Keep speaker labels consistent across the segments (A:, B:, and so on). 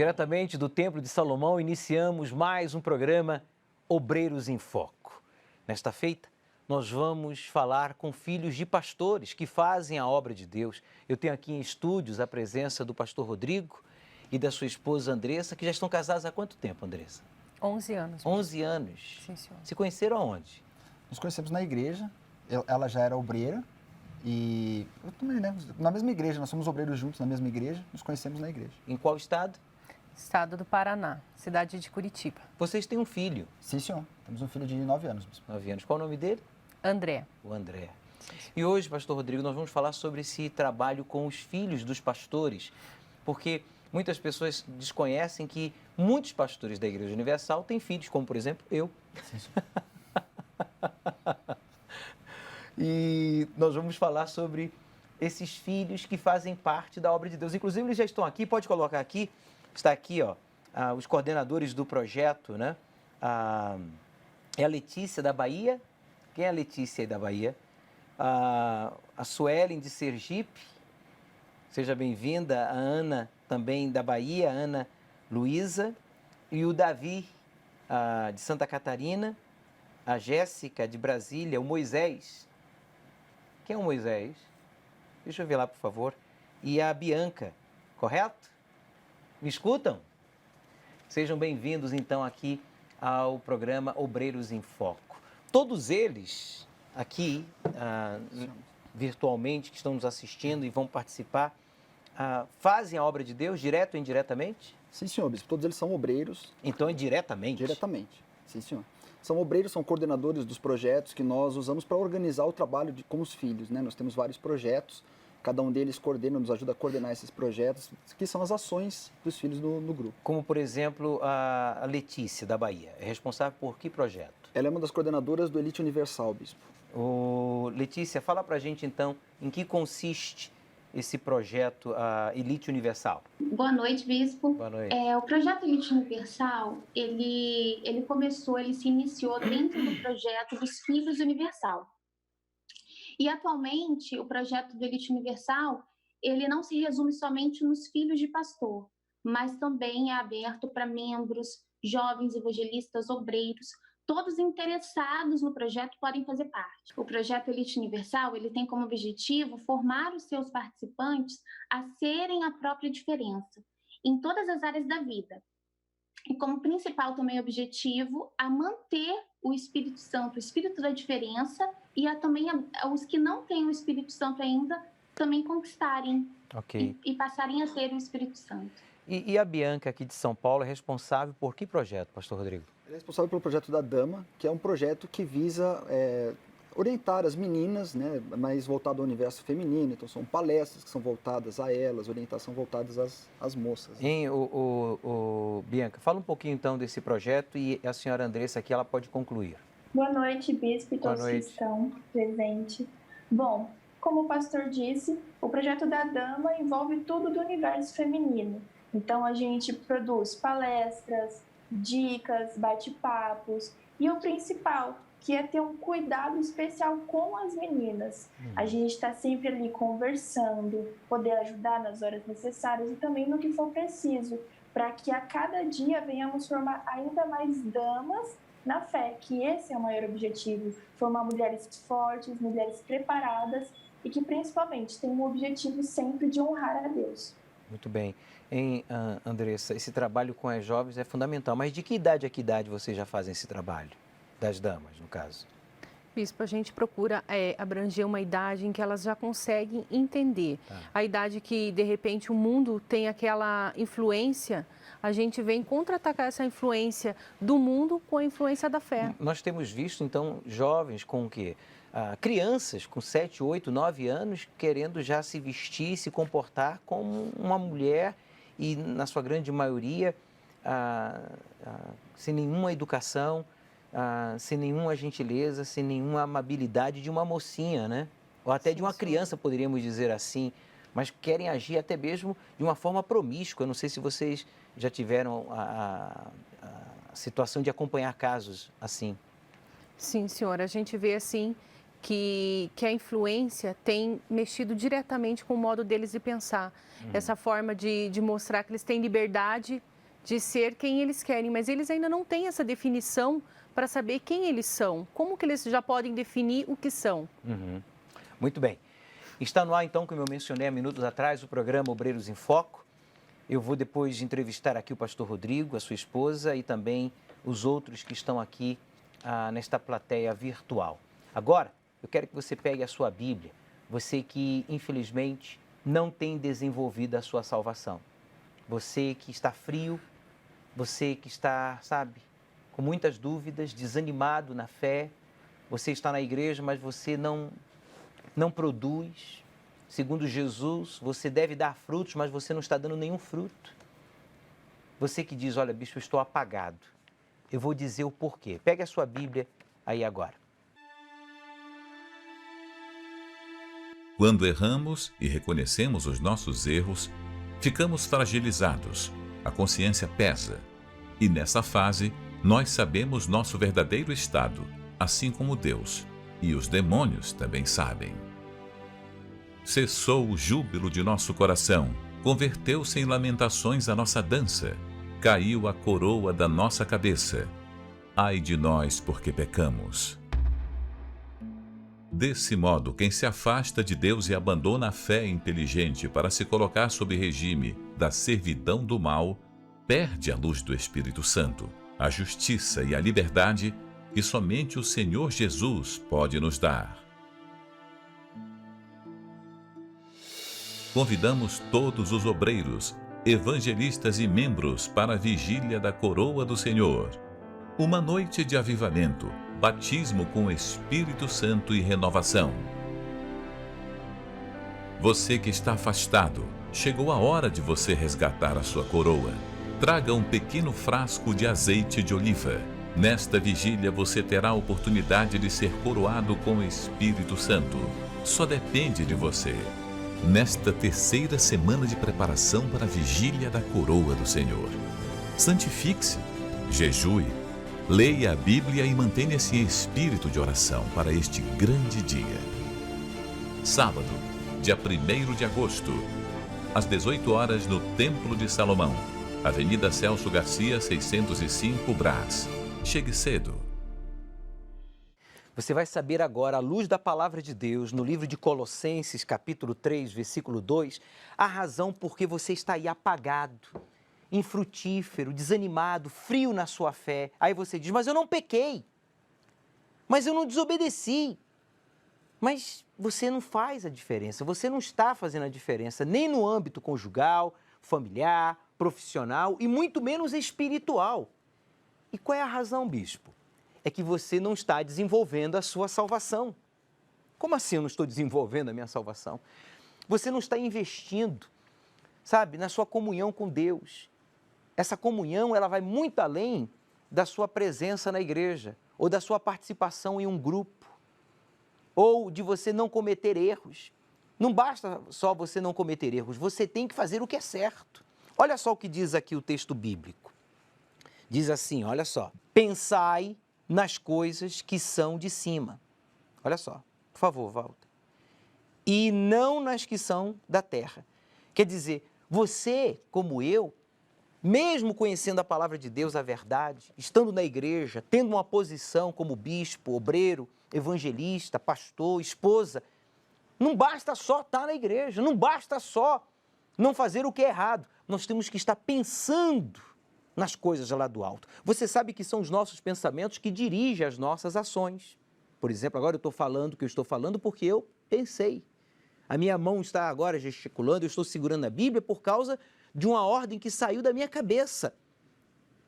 A: Diretamente do Templo de Salomão, iniciamos mais um programa Obreiros em Foco. Nesta feita, nós vamos falar com filhos de pastores que fazem a obra de Deus. Eu tenho aqui em estúdios a presença do pastor Rodrigo e da sua esposa Andressa, que já estão casados há quanto tempo, Andressa?
B: 11 anos.
A: 11 anos.
B: Sim, senhor.
A: Se conheceram aonde?
C: Nos conhecemos na igreja, ela já era obreira e eu também, né? Na mesma igreja, nós somos obreiros juntos na mesma igreja, nos conhecemos na igreja.
A: Em qual estado?
B: Estado do Paraná, cidade de Curitiba.
A: Vocês têm um filho.
C: Sim, senhor. Temos um filho de 9 anos.
A: 9 anos. Qual o nome dele?
B: André.
A: O André. E hoje, pastor Rodrigo, nós vamos falar sobre esse trabalho com os filhos dos pastores, porque muitas pessoas desconhecem que muitos pastores da Igreja Universal têm filhos, como por exemplo eu.
C: Sim, senhor.
A: E nós vamos falar sobre esses filhos que fazem parte da obra de Deus. Inclusive, eles já estão aqui, pode colocar aqui, está aqui, ó, os coordenadores do projeto, né? É a Letícia da Bahia. Quem é a Letícia aí da Bahia? A Suelen de Sergipe. Seja bem-vinda. A Ana também da Bahia, a Ana Luísa. E o Davi de Santa Catarina. A Jéssica de Brasília. O Moisés. Quem é o Moisés? Deixa eu ver lá, por favor. E a Bianca, correto? Me escutam? Sejam bem-vindos, então, aqui ao programa Obreiros em Foco. Todos eles aqui, virtualmente, que estão nos assistindo e vão participar, fazem a obra de Deus, direto ou indiretamente?
C: Sim, senhor, bispo. Todos eles são obreiros.
A: Então, é diretamente?
C: Diretamente. Sim, senhor. São obreiros, são coordenadores dos projetos que nós usamos para organizar o trabalho com os filhos, né? Nós temos vários projetos, cada um deles coordena, nos ajuda a coordenar esses projetos, que são as ações dos filhos no grupo.
A: Como, por exemplo, a Letícia, da Bahia, é responsável por que projeto?
C: Ela é uma das coordenadoras do Elite Universal, bispo.
A: Letícia, fala pra gente, então, em que consiste esse projeto Elite Universal.
D: Boa noite, bispo.
A: Boa noite.
D: O projeto Elite Universal, ele se iniciou dentro do projeto dos Filhos Universal. E atualmente, o projeto do Elite Universal, ele não se resume somente nos filhos de pastor, mas também é aberto para membros, jovens evangelistas, obreiros. Todos interessados no projeto podem fazer parte. O projeto Elite Universal, ele tem como objetivo formar os seus participantes a serem a própria diferença em todas as áreas da vida. E como principal também objetivo, a manter o Espírito Santo, o Espírito da diferença, e os que não têm o Espírito Santo ainda, também conquistarem e passarem a ter o Espírito Santo.
A: E a Bianca, aqui de São Paulo, é responsável por que projeto, pastor Rodrigo?
C: Ela é responsável pelo projeto da Dama, que é um projeto que visa orientar as meninas, né, mais voltado ao universo feminino. Então, são palestras que são voltadas a elas, orientação voltadas às moças.
A: Hein, Bianca, fala um pouquinho, então, desse projeto e a senhora Andressa aqui, ela pode concluir.
E: Boa noite, bispo e todos que estão presentes. Bom, como o pastor disse, o projeto da Dama envolve tudo do universo feminino. Então, a gente produz palestras, dicas, bate-papos e o principal, que é ter um cuidado especial com as meninas. A gente está sempre ali conversando, poder ajudar nas horas necessárias e também no que for preciso, para que a cada dia venhamos formar ainda mais damas na fé, que esse é o maior objetivo, formar mulheres fortes, mulheres preparadas e que principalmente têm o objetivo sempre de honrar a Deus.
A: Muito bem. Hein, Andressa, esse trabalho com as jovens é fundamental, mas de que idade a que idade vocês já fazem esse trabalho? Das damas, no caso.
B: Bispo, a gente procura abranger uma idade em que elas já conseguem entender. A idade que, de repente, o mundo tem aquela influência, a gente vem contra-atacar essa influência do mundo com a influência da fé.
A: Nós temos visto, então, jovens com o quê? Crianças com 7, 8, 9 anos querendo já se vestir, se comportar como uma mulher e, na sua grande maioria, sem nenhuma educação, sem nenhuma gentileza, sem nenhuma amabilidade de uma mocinha, né? Ou até de uma criança, poderíamos dizer assim, mas querem agir até mesmo de uma forma promíscua. Eu não sei se vocês já tiveram a situação de acompanhar casos assim.
B: Sim, senhora, a gente vê assim que a influência tem mexido diretamente com o modo deles de pensar. Essa forma de mostrar que eles têm liberdade de ser quem eles querem, mas eles ainda não têm essa definição para saber quem eles são. Como que eles já podem definir o que são?
A: Muito bem. Está no ar, então, como eu mencionei há minutos atrás, o programa Obreiros em Foco. Eu vou depois entrevistar aqui o pastor Rodrigo, a sua esposa, e também os outros que estão aqui nesta plateia virtual. Agora, eu quero que você pegue a sua Bíblia, você que, infelizmente, não tem desenvolvido a sua salvação. Você que está frio, você que está, sabe, com muitas dúvidas, desanimado na fé, você está na igreja, mas você não produz. Segundo Jesus, você deve dar frutos, mas você não está dando nenhum fruto. Você que diz, olha, bispo, eu estou apagado. Eu vou dizer o porquê. Pegue a sua Bíblia aí agora.
F: Quando erramos e reconhecemos os nossos erros, ficamos fragilizados, a consciência pesa. E nessa fase, nós sabemos nosso verdadeiro estado, assim como Deus. E os demônios também sabem. Cessou o júbilo de nosso coração, converteu-se em lamentações a nossa dança, caiu a coroa da nossa cabeça. Ai de nós, porque pecamos. Desse modo, quem se afasta de Deus e abandona a fé inteligente para se colocar sob regime da servidão do mal, perde a luz do Espírito Santo, a justiça e a liberdade que somente o Senhor Jesus pode nos dar. Convidamos todos os obreiros, evangelistas e membros para a vigília da Coroa do Senhor. Uma noite de avivamento, batismo com o Espírito Santo e renovação. Você que está afastado, chegou a hora de você resgatar a sua coroa. Traga um pequeno frasco de azeite de oliva. Nesta vigília você terá a oportunidade de ser coroado com o Espírito Santo. Só depende de você. Nesta terceira semana de preparação para a vigília da Coroa do Senhor, santifique-se, jejue, leia a Bíblia e mantenha-se em espírito de oração para este grande dia. Sábado, dia 1º de agosto, às 18 horas no Templo de Salomão, Avenida Celso Garcia, 605, Brás. Chegue cedo.
A: Você vai saber agora, à luz da palavra de Deus, no livro de Colossenses, capítulo 3, versículo 2, a razão por que você está aí apagado, infrutífero, desanimado, frio na sua fé. Aí você diz, mas eu não pequei, mas eu não desobedeci. Mas você não faz a diferença, você não está fazendo a diferença, nem no âmbito conjugal, familiar, profissional e muito menos espiritual. E qual é a razão, bispo? É que você não está desenvolvendo a sua salvação. Como assim eu não estou desenvolvendo a minha salvação? Você não está investindo, sabe, na sua comunhão com Deus. Essa comunhão, ela vai muito além da sua presença na igreja, ou da sua participação em um grupo, ou de você não cometer erros. Não basta só você não cometer erros, você tem que fazer o que é certo. Olha só o que diz aqui o texto bíblico. Diz assim, olha só, pensai nas coisas que são de cima. Olha só, por favor, Walter. E não nas que são da terra. Quer dizer, você, como eu, mesmo conhecendo a palavra de Deus, a verdade, estando na igreja, tendo uma posição como bispo, obreiro, evangelista, pastor, esposa, não basta só estar na igreja, não basta só não fazer o que é errado. Nós temos que estar pensando nas coisas lá do alto. Você sabe que são os nossos pensamentos que dirigem as nossas ações. Por exemplo, agora eu estou falando o que eu estou falando porque eu pensei. A minha mão está agora gesticulando, eu estou segurando a Bíblia por causa de uma ordem que saiu da minha cabeça,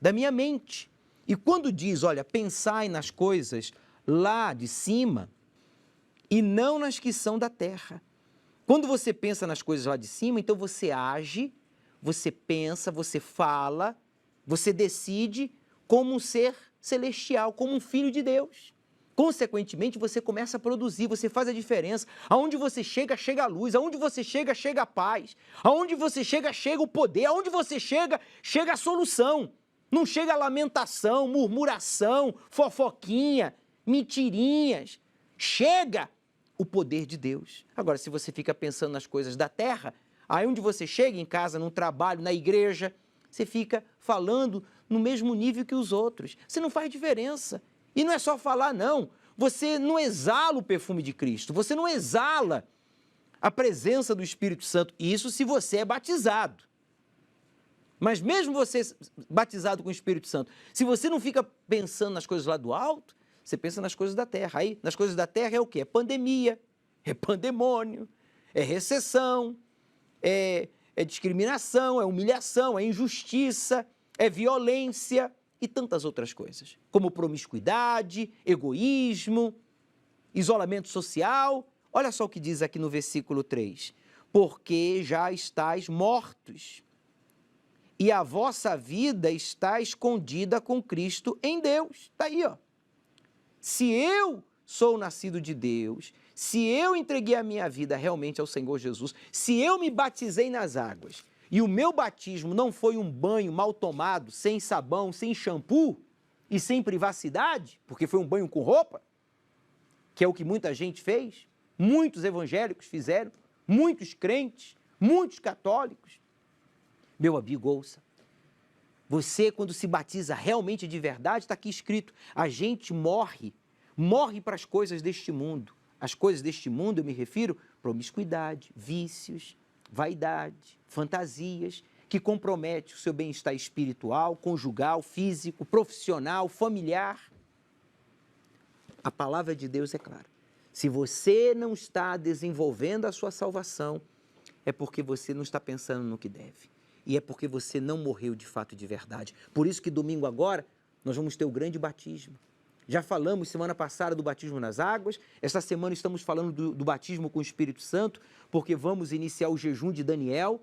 A: da minha mente. E quando diz, olha, pensai nas coisas lá de cima e não nas que são da terra. Quando você pensa nas coisas lá de cima, então você age, você pensa, você fala, você decide como um ser celestial, como um filho de Deus. Consequentemente, você começa a produzir, você faz a diferença. Aonde você chega, chega a luz. Aonde você chega, chega a paz. Aonde você chega, chega o poder. Aonde você chega, chega a solução. Não chega a lamentação, murmuração, fofoquinha, mentirinhas. Chega o poder de Deus. Agora, se você fica pensando nas coisas da terra, aí onde você chega, em casa, no trabalho, na igreja, você fica falando no mesmo nível que os outros. Você não faz diferença. E não é só falar, não. Você não exala o perfume de Cristo, você não exala a presença do Espírito Santo. Isso se você é batizado. Mas mesmo você batizado com o Espírito Santo, se você não fica pensando nas coisas lá do alto, você pensa nas coisas da terra. Aí, nas coisas da terra é o quê? É pandemia, é pandemônio, é recessão, é discriminação, é humilhação, é injustiça, é violência e tantas outras coisas, como promiscuidade, egoísmo, isolamento social. Olha só o que diz aqui no versículo 3. Porque já estáis mortos, e a vossa vida está escondida com Cristo em Deus. Está aí, ó. Se eu sou nascido de Deus, se eu entreguei a minha vida realmente ao Senhor Jesus, se eu me batizei nas águas, e o meu batismo não foi um banho mal tomado, sem sabão, sem shampoo e sem privacidade, porque foi um banho com roupa, que é o que muita gente fez, muitos evangélicos fizeram, muitos crentes, muitos católicos. Meu amigo, ouça, você quando se batiza realmente de verdade, está aqui escrito, a gente morre para as coisas deste mundo. As coisas deste mundo, eu me refiro, promiscuidade, vícios, vaidade, fantasias, que compromete o seu bem-estar espiritual, conjugal, físico, profissional, familiar. A palavra de Deus é clara. Se você não está desenvolvendo a sua salvação, é porque você não está pensando no que deve. E é porque você não morreu de fato de verdade. Por isso que domingo agora, nós vamos ter o grande batismo. Já falamos semana passada do batismo nas águas, esta semana estamos falando do batismo com o Espírito Santo, porque vamos iniciar o jejum de Daniel.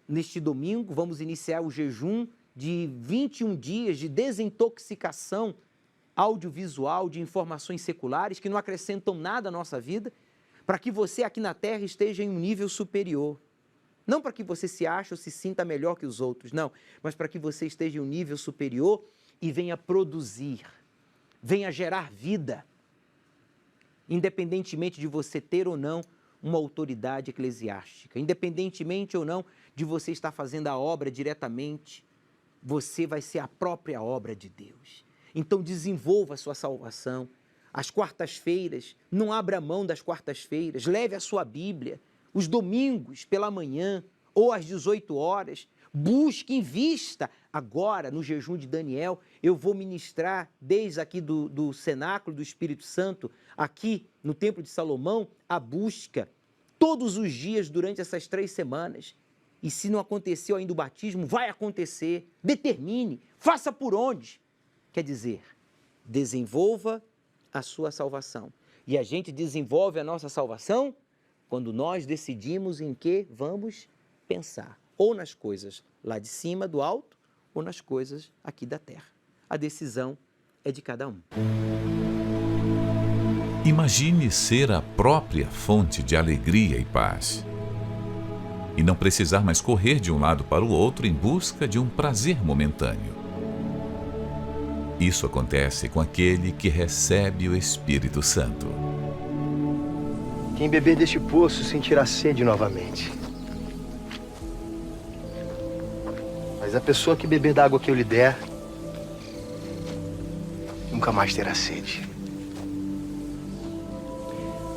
A: Neste domingo, vamos iniciar o jejum de 21 dias de desintoxicação audiovisual de informações seculares que não acrescentam nada à nossa vida, para que você aqui na Terra esteja em um nível superior. Não para que você se ache ou se sinta melhor que os outros, não, mas para que você esteja em um nível superior e venha produzir, venha gerar vida, independentemente de você ter ou não uma autoridade eclesiástica, independentemente ou não de você estar fazendo a obra diretamente, você vai ser a própria obra de Deus. Então desenvolva a sua salvação. Às quartas-feiras, não abra mão das quartas-feiras, leve a sua Bíblia. Os domingos pela manhã ou às 18 horas, busque, invista. Agora, no jejum de Daniel, eu vou ministrar desde aqui do cenáculo do Espírito Santo, aqui no Templo de Salomão, a busca todos os dias durante essas 3 semanas. E se não aconteceu ainda o batismo, vai acontecer. Determine, faça por onde. Quer dizer, desenvolva a sua salvação. E a gente desenvolve a nossa salvação quando nós decidimos em que vamos pensar. Ou nas coisas lá de cima, do alto, ou nas coisas aqui da terra. A decisão é de cada um.
F: Imagine ser a própria fonte de alegria e paz. E não precisar mais correr de um lado para o outro em busca de um prazer momentâneo. Isso acontece com aquele que recebe o Espírito Santo.
G: Quem beber deste poço sentirá sede novamente. Mas a pessoa que beber da água que eu lhe der, nunca mais terá sede.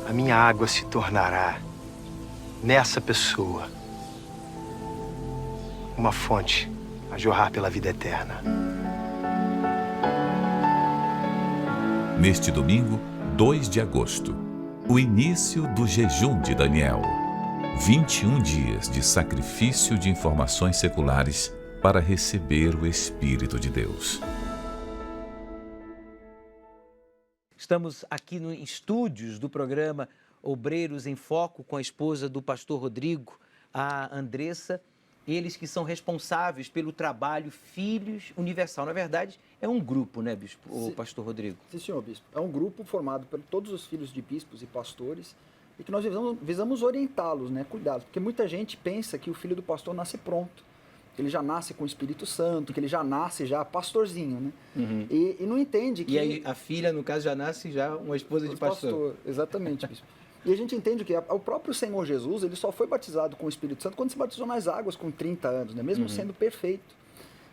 G: A minha água se tornará, nessa pessoa, uma fonte a jorrar pela vida eterna.
F: Neste domingo, 2 de agosto, o início do jejum de Daniel. 21 dias de sacrifício de informações seculares para receber o Espírito de Deus.
A: Estamos aqui nos estúdios do programa Obreiros em Foco com a esposa do pastor Rodrigo, a Andressa. Eles que são responsáveis pelo trabalho Filhos Universal. Na verdade, é um grupo, né, bispo, o pastor Rodrigo?
C: Sim, senhor bispo. É um grupo formado por todos os filhos de bispos e pastores e que nós visamos orientá-los, né, cuidados. Porque muita gente pensa que o filho do pastor nasce pronto, que ele já nasce com o Espírito Santo, que ele já nasce já pastorzinho, né? Uhum. E não entende que...
A: E aí a filha, no caso, já nasce já uma esposa de pastor.
C: Exatamente, bispo. E a gente entende que o próprio Senhor Jesus, ele só foi batizado com o Espírito Santo quando se batizou nas águas com 30 anos, né? Mesmo sendo perfeito.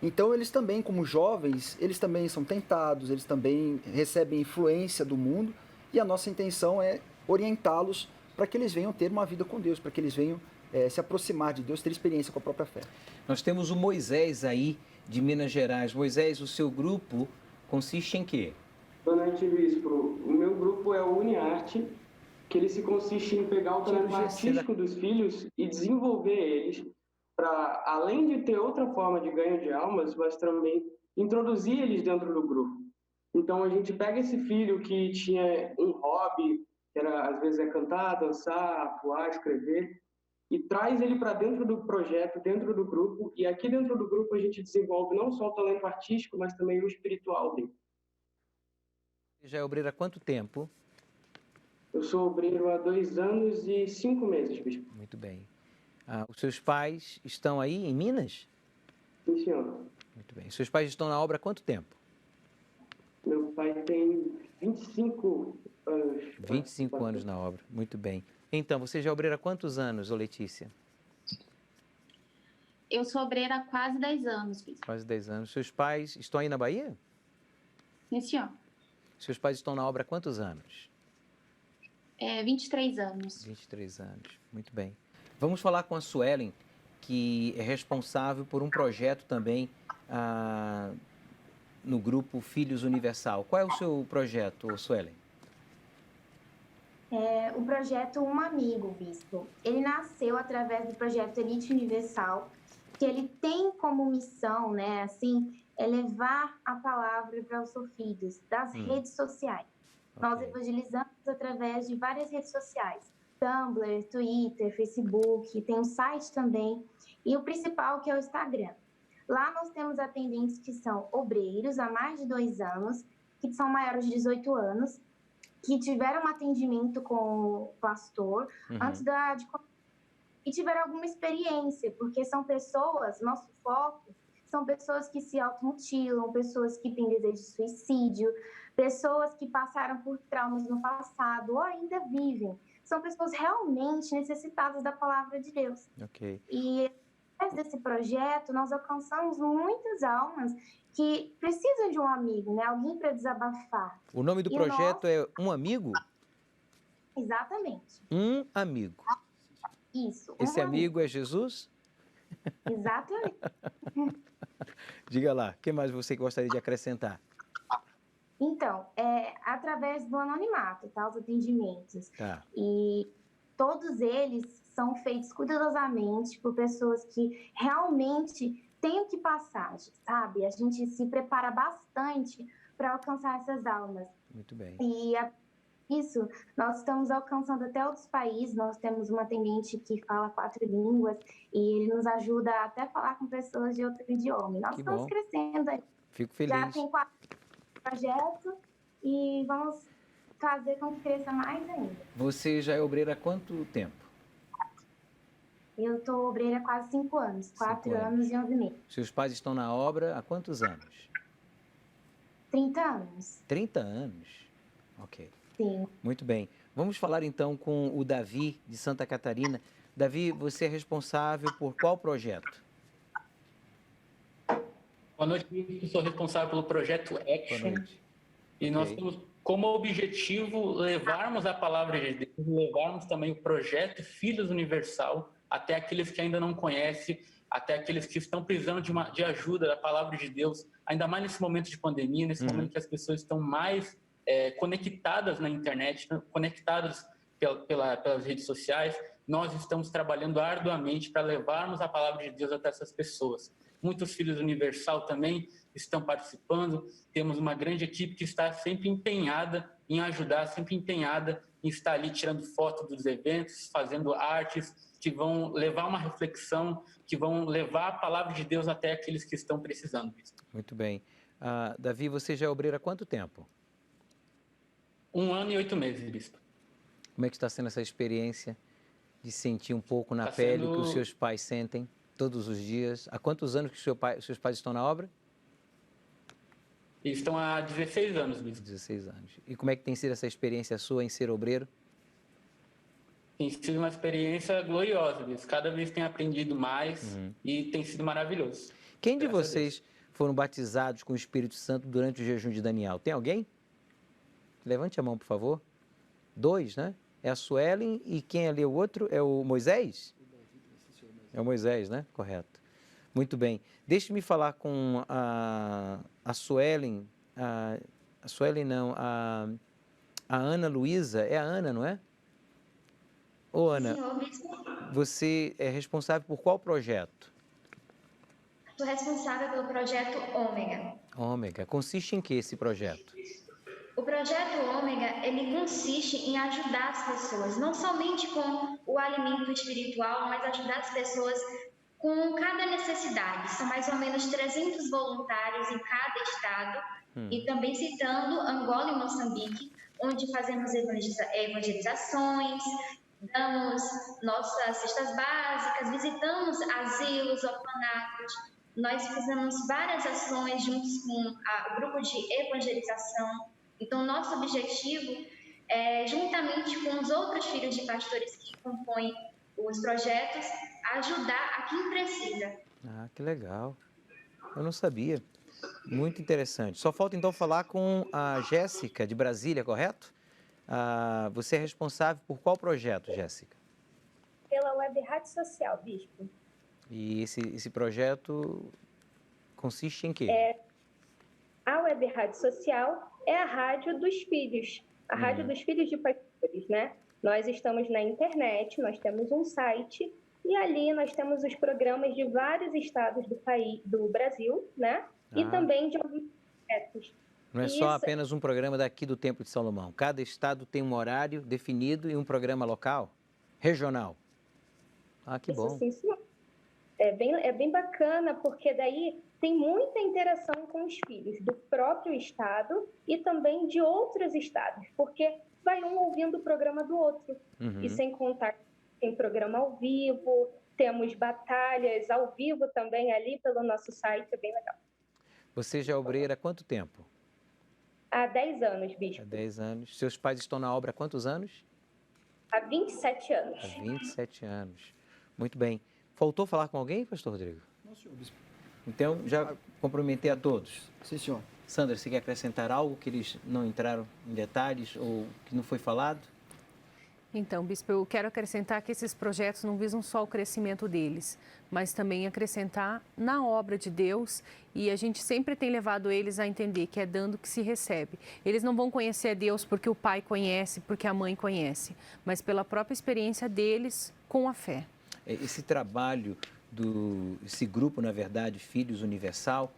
C: Então, eles também, como jovens, eles também são tentados, eles também recebem influência do mundo, e a nossa intenção é orientá-los para que eles venham ter uma vida com Deus, para que eles venham se aproximar de Deus, ter experiência com a própria fé.
A: Nós temos o Moisés aí, de Minas Gerais. Moisés, o seu grupo consiste em quê?
H: Boa noite, bispo. O meu grupo é o UniArte, que ele se consiste em pegar o talento artístico dos filhos e desenvolver eles para, além de ter outra forma de ganho de almas, mas também introduzir eles dentro do grupo. Então, a gente pega esse filho que tinha um hobby, que era, às vezes, cantar, dançar, atuar, escrever, e traz ele para dentro do projeto, dentro do grupo, e aqui dentro do grupo a gente desenvolve não só o talento artístico, mas também o espiritual dele.
A: Você já é obreiro há quanto tempo?
H: Eu sou obreiro há 2 anos e 5 meses, bispo.
A: Muito bem. Os seus pais estão aí em Minas?
H: Sim, senhor.
A: Muito bem. Os seus pais estão na obra há quanto tempo?
H: Meu pai tem 25 anos.
A: 25 anos na obra. Muito bem. Então, você já é obreira há quantos anos, ô Letícia?
D: Eu sou obreira há quase 10 anos, bispo.
A: Quase 10 anos. Seus pais estão aí na Bahia?
D: Sim, senhor.
A: Seus pais estão na obra há quantos anos?
D: 23 anos.
A: 23 anos. Muito bem. Vamos falar com a Suelen, que é responsável por um projeto também no grupo Filhos Universal. Qual é o seu projeto, Suelen?
I: O projeto Um Amigo, bispo. Ele nasceu através do projeto Elite Universal, que ele tem como missão, né, assim, levar a palavra para os sofridos das redes sociais. Okay. Nós evangelizamos através de várias redes sociais, Tumblr, Twitter, Facebook, tem um site também, e o principal que é o Instagram. Lá nós temos atendentes que são obreiros há mais de 2 anos, que são maiores de 18 anos, que tiveram um atendimento com o pastor antes e tiveram alguma experiência, porque são pessoas, nosso foco, são pessoas que se automutilam, pessoas que têm desejo de suicídio, pessoas que passaram por traumas no passado ou ainda vivem. São pessoas realmente necessitadas da palavra de Deus.
A: Okay.
I: E através desse projeto, nós alcançamos muitas almas que precisam de um amigo, né? Alguém para desabafar.
A: O nome do projeto é Um Amigo?
I: Exatamente.
A: Um Amigo.
I: Isso.
A: Esse amigo é Jesus?
I: Exatamente.
A: Diga lá, o que mais você gostaria de acrescentar?
I: Então, através do anonimato, tá? Os atendimentos.
A: Tá.
I: E todos eles são feitos cuidadosamente por pessoas que realmente têm o que passar, sabe? A gente se prepara bastante para alcançar essas almas.
A: Muito bem.
I: E isso, nós estamos alcançando até outros países. Nós temos um atendente que fala 4 línguas e ele nos ajuda até a falar com pessoas de outro idioma. Nós estamos crescendo aí.
A: Fico feliz.
I: Já tem 4 projetos e vamos fazer com que cresça mais ainda.
A: Você já é obreira há quanto tempo?
I: Eu estou obreira há quase 5 anos, 4 anos e 11 meses.
A: Seus pais estão na obra há quantos anos?
I: 30 anos.
A: 30 anos? Ok.
I: Sim.
A: Muito bem. Vamos falar então com o Davi, de Santa Catarina. Davi, você é responsável por qual projeto?
J: Boa noite, eu sou responsável pelo projeto Action. E nós temos como objetivo levarmos a palavra de Deus, levarmos também o projeto Filhos Universal até aqueles que ainda não conhecem, até aqueles que estão precisando de ajuda da palavra de Deus, ainda mais nesse momento de pandemia, nesse momento que as pessoas estão mais conectadas na internet, conectadas pelas redes sociais. Nós estamos trabalhando arduamente para levarmos a palavra de Deus até essas pessoas. Muitos Filhos Universal também estão participando. Temos uma grande equipe que está sempre empenhada em ajudar, sempre empenhada em estar ali tirando foto dos eventos, fazendo artes que vão levar uma reflexão, que vão levar a palavra de Deus até aqueles que estão precisando.
A: Muito bem. Davi, você já é obreiro há quanto tempo?
J: 1 ano e 8 meses, bispo.
A: Como é que está sendo essa experiência de sentir um pouco na pele o que os seus pais sentem todos os dias? Há quantos anos que seus pais estão na obra?
J: Eles estão há 16 anos, bispo.
A: 16 anos. E como é que tem sido essa experiência sua em ser obreiro?
J: Tem sido uma experiência gloriosa, bispo. Cada vez tem aprendido mais e tem sido maravilhoso.
A: Quem de vocês foram batizados com o Espírito Santo durante o jejum de Daniel? Tem alguém? Levante a mão, por favor. 2, né? É a Suelen e quem ali é o outro? É o Moisés? É o Moisés, né? Correto. Muito bem. Deixe-me falar com a Suelen. A Suelen não, a Ana Luísa. É a Ana, não é? Ô, Ana, você é responsável por qual projeto?
K: Sou responsável pelo projeto Ômega.
A: Ômega. Consiste em que esse projeto?
K: O projeto Ômega, ele consiste em ajudar as pessoas, não somente com o alimento espiritual, mas ajudar as pessoas com cada necessidade. São mais ou menos 300 voluntários em cada estado, e também citando Angola e Moçambique, onde fazemos evangelizações, damos nossas cestas básicas, visitamos asilos, orfanatos. Nós fizemos várias ações juntos com o grupo de evangelização. Então, nosso objetivo é, juntamente com os outros filhos de pastores que compõem os projetos, ajudar a quem precisa.
A: Ah, que legal. Eu não sabia. Muito interessante. Só falta, então, falar com a Jéssica, de Brasília, correto? Você é responsável por qual projeto, Jéssica?
L: Pela Web Rádio Social, Bispo.
A: E esse projeto consiste em quê?
L: A Web Rádio Social é a rádio dos filhos, a rádio dos filhos de pastores, né? Nós estamos na internet, nós temos um site e ali nós temos os programas de vários estados do Brasil, né? E também de alguns projetos.
A: Não é só apenas um programa daqui do Templo de Salomão. Cada estado tem um horário definido e um programa local, regional. Ah, que bom.
L: Sim, senhor. É bem bacana, porque daí tem muita interação com os filhos do próprio estado e também de outros estados, porque vai um ouvindo o programa do outro. E sem contar que tem programa ao vivo, temos batalhas ao vivo também ali pelo nosso site, é bem legal.
A: Você já é obreira há quanto tempo?
L: Há 10 anos, Bispo.
A: Há 10 anos. Seus pais estão na obra há quantos anos?
L: Há 27 anos.
A: Há 27 anos. Muito bem. Faltou falar com alguém, pastor Rodrigo?
C: Não, senhor bispo.
A: Então, já cumprimentei a todos.
C: Sim, senhor.
A: Sandra, você quer acrescentar algo que eles não entraram em detalhes ou que não foi falado?
B: Então, Bispo, eu quero acrescentar que esses projetos não visam só o crescimento deles, mas também acrescentar na obra de Deus, e a gente sempre tem levado eles a entender que é dando que se recebe. Eles não vão conhecer Deus porque o pai conhece, porque a mãe conhece, mas pela própria experiência deles com a fé.
A: Esse trabalho esse grupo, na verdade, Filhos Universal,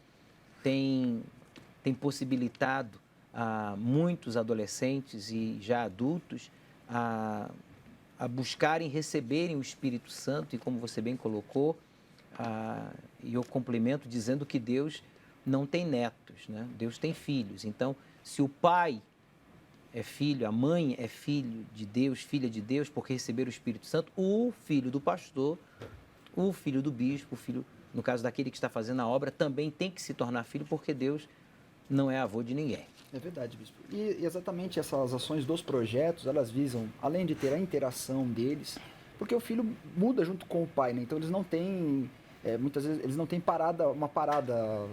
A: tem possibilitado a muitos adolescentes e já adultos a buscarem receberem o Espírito Santo, e como você bem colocou, e eu complemento dizendo que Deus não tem netos, né? Deus tem filhos. Então, se o pai é filho, a mãe é filho de Deus, filha de Deus, porque receberam o Espírito Santo, o filho do pastor, o filho do bispo, o filho, no caso daquele que está fazendo a obra, também tem que se tornar filho, porque Deus não é avô de ninguém.
C: É verdade, bispo. E exatamente essas ações dos projetos, elas visam, além de ter a interação deles, porque o filho muda junto com o pai, né? Então eles não têm, muitas vezes, eles não têm uma parada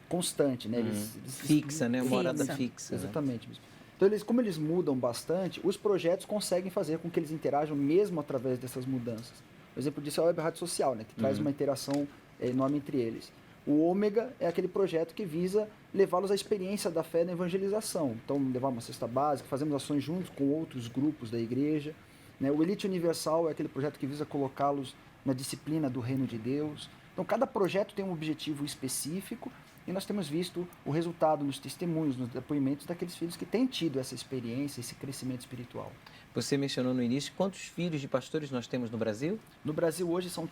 C: constante, né?
A: Fixa, né? Uma morada fixa.
C: Exatamente, bispo. Então, como eles mudam bastante, os projetos conseguem fazer com que eles interajam mesmo através dessas mudanças. O exemplo disso é a Web Rádio Social, né? Que traz uma interação enorme entre eles. O Ômega é aquele projeto que visa levá-los à experiência da fé na evangelização. Então, levar uma cesta básica, fazemos ações juntos com outros grupos da igreja. Né? O Elite Universal é aquele projeto que visa colocá-los na disciplina do reino de Deus. Então, cada projeto tem um objetivo específico e nós temos visto o resultado nos testemunhos, nos depoimentos daqueles filhos que têm tido essa experiência, esse crescimento espiritual.
A: Você mencionou no início, quantos filhos de pastores nós temos no Brasil?
C: No Brasil hoje são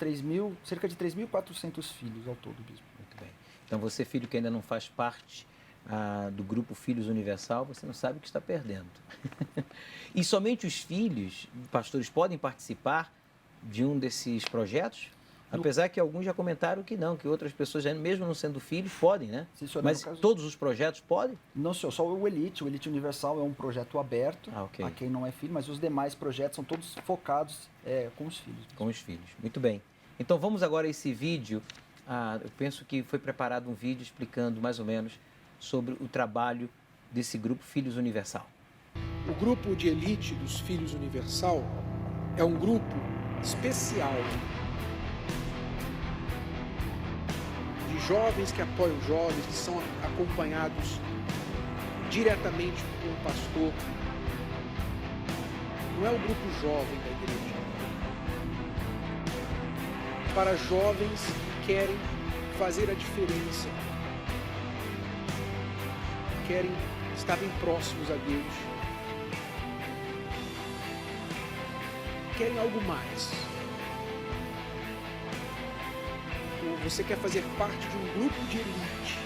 C: cerca de 3.400 filhos ao todo, bispo.
A: Muito bem. Então você, filho que ainda não faz parte do grupo Filhos Universal, você não sabe o que está perdendo. E somente os filhos, pastores, podem participar de um desses projetos? Apesar que alguns já comentaram que não, que outras pessoas, mesmo não sendo filhos, podem, né? Sim, senhor, mas todos os projetos podem?
C: Não, senhor, só o Elite Universal é um projeto aberto a quem não é filho, mas os demais projetos são todos focados com os filhos.
A: Com os filhos, muito bem. Então vamos agora a esse vídeo eu penso que foi preparado um vídeo explicando mais ou menos sobre o trabalho desse grupo Filhos Universal.
M: O grupo de elite dos Filhos Universal é um grupo especial de jovens que apoiam jovens, que são acompanhados diretamente por um pastor. Não é o grupo jovem da igreja. Para jovens que querem fazer a diferença, querem estar bem próximos a Deus, querem algo mais. Você quer fazer parte de um grupo de elite.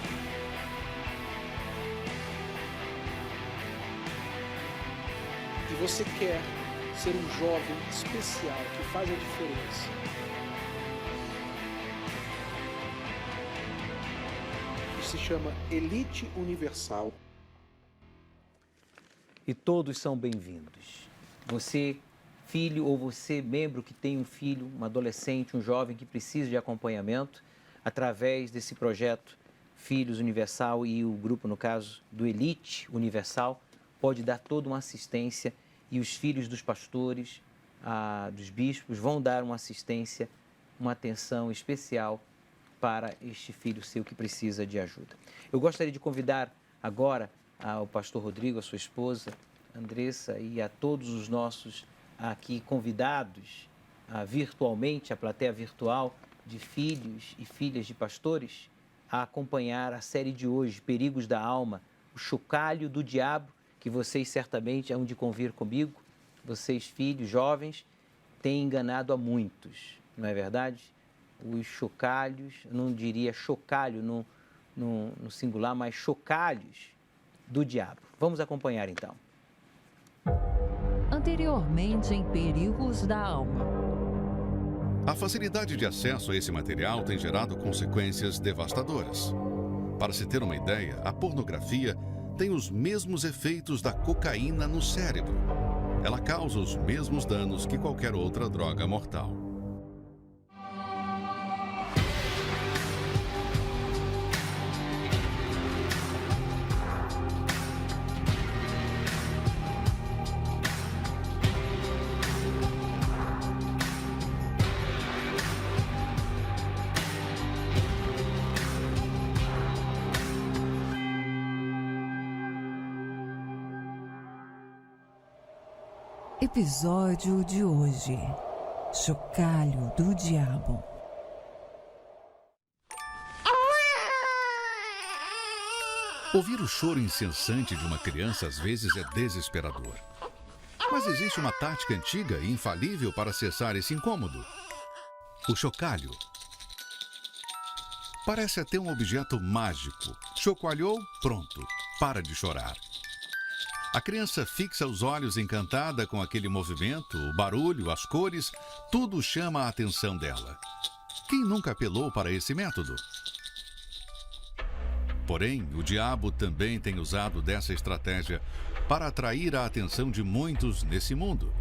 M: E você quer ser um jovem especial que faz a diferença. Isso se chama Elite Universal.
A: E todos são bem-vindos. Você, filho, ou você, membro que tem um filho, um adolescente, um jovem que precisa de acompanhamento, através desse projeto Filhos Universal e o grupo, no caso, do Elite Universal, pode dar toda uma assistência e os filhos dos pastores, dos bispos, vão dar uma assistência, uma atenção especial para este filho seu que precisa de ajuda. Eu gostaria de convidar agora ao pastor Rodrigo, a sua esposa, Andressa, e a todos os nossos aqui convidados virtualmente, a plateia virtual de filhos e filhas de pastores, a acompanhar a série de hoje, Perigos da Alma, o chocalho do diabo, que vocês certamente hão de convir comigo. Vocês, filhos, jovens, têm enganado a muitos, não é verdade? Os chocalhos, não diria chocalho no singular, mas chocalhos do diabo. Vamos acompanhar então.
N: Anteriormente em Perigos da Alma.
O: A facilidade de acesso a esse material tem gerado consequências devastadoras. Para se ter uma ideia, a pornografia tem os mesmos efeitos da cocaína no cérebro. Ela causa os mesmos danos que qualquer outra droga mortal.
N: Episódio de hoje: Chocalho do Diabo.
O: Ouvir o choro incessante de uma criança às vezes é desesperador. Mas existe uma tática antiga e infalível para cessar esse incômodo: o chocalho. Parece até um objeto mágico. Chocalhou, pronto, para de chorar. A criança fixa os olhos encantada com aquele movimento, o barulho, as cores, tudo chama a atenção dela. Quem nunca apelou para esse método? Porém, o diabo também tem usado dessa estratégia para atrair a atenção de muitos nesse mundo.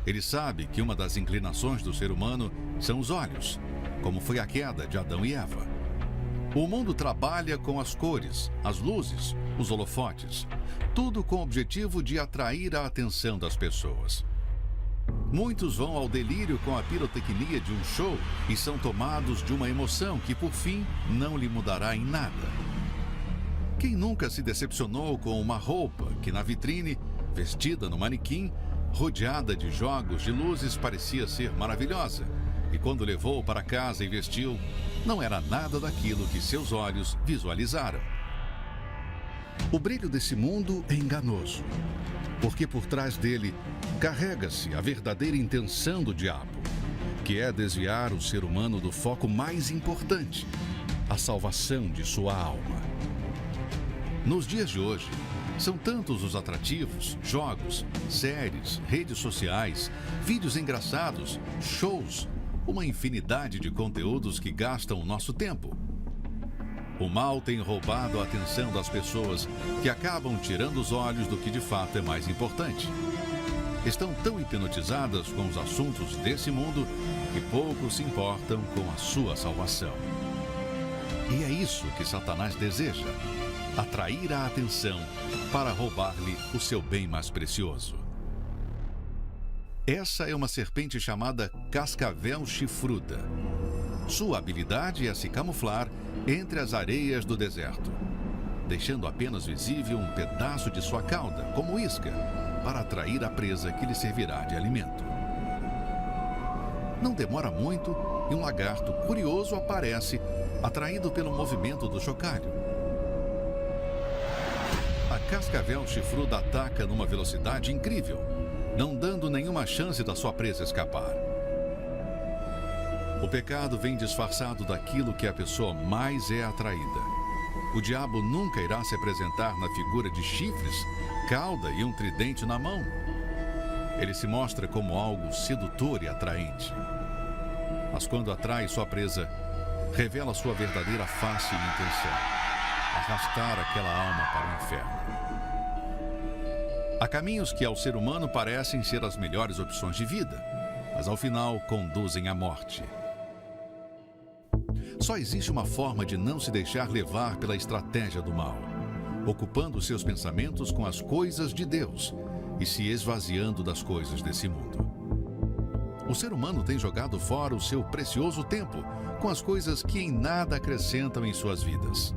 O: Ele sabe que uma das inclinações do ser humano são os olhos, como foi a queda de Adão e Eva. O mundo trabalha com as cores, as luzes, os holofotes, tudo com o objetivo de atrair a atenção das pessoas. Muitos vão ao delírio com a pirotecnia de um show e são tomados de uma emoção que, por fim, não lhe mudará em nada. Quem nunca se decepcionou com uma roupa que, na vitrine, vestida no manequim, rodeada de jogos de luzes, parecia ser maravilhosa, e quando levou para casa e vestiu, não era nada daquilo que seus olhos visualizaram? O brilho desse mundo é enganoso, porque por trás dele carrega-se a verdadeira intenção do diabo, que é desviar o ser humano do foco mais importante, a salvação de sua alma. Nos dias de hoje, são tantos os atrativos, jogos, séries, redes sociais, vídeos engraçados, shows, uma infinidade de conteúdos que gastam o nosso tempo. O mal tem roubado a atenção das pessoas, que acabam tirando os olhos do que de fato é mais importante. Estão tão hipnotizadas com os assuntos desse mundo que pouco se importam com a sua salvação. E é isso que Satanás deseja: atrair a atenção para roubar-lhe o seu bem mais precioso. Essa é uma serpente chamada cascavel chifruda. Sua habilidade é se camuflar entre as areias do deserto, deixando apenas visível um pedaço de sua cauda, como isca, para atrair a presa que lhe servirá de alimento. Não demora muito e um lagarto curioso aparece, atraído pelo movimento do chocalho. A cascavel chifruda ataca numa velocidade incrível, não dando nenhuma chance da sua presa escapar. O pecado vem disfarçado daquilo que a pessoa mais é atraída. O diabo nunca irá se apresentar na figura de chifres, cauda e um tridente na mão. Ele se mostra como algo sedutor e atraente. Mas quando atrai sua presa, revela sua verdadeira face e intenção: arrastar aquela alma para o inferno. Há caminhos que ao ser humano parecem ser as melhores opções de vida, mas ao final conduzem à morte. Só existe uma forma de não se deixar levar pela estratégia do mal: ocupando seus pensamentos com as coisas de Deus e se esvaziando das coisas desse mundo. O ser humano tem jogado fora o seu precioso tempo com as coisas que em nada acrescentam em suas vidas.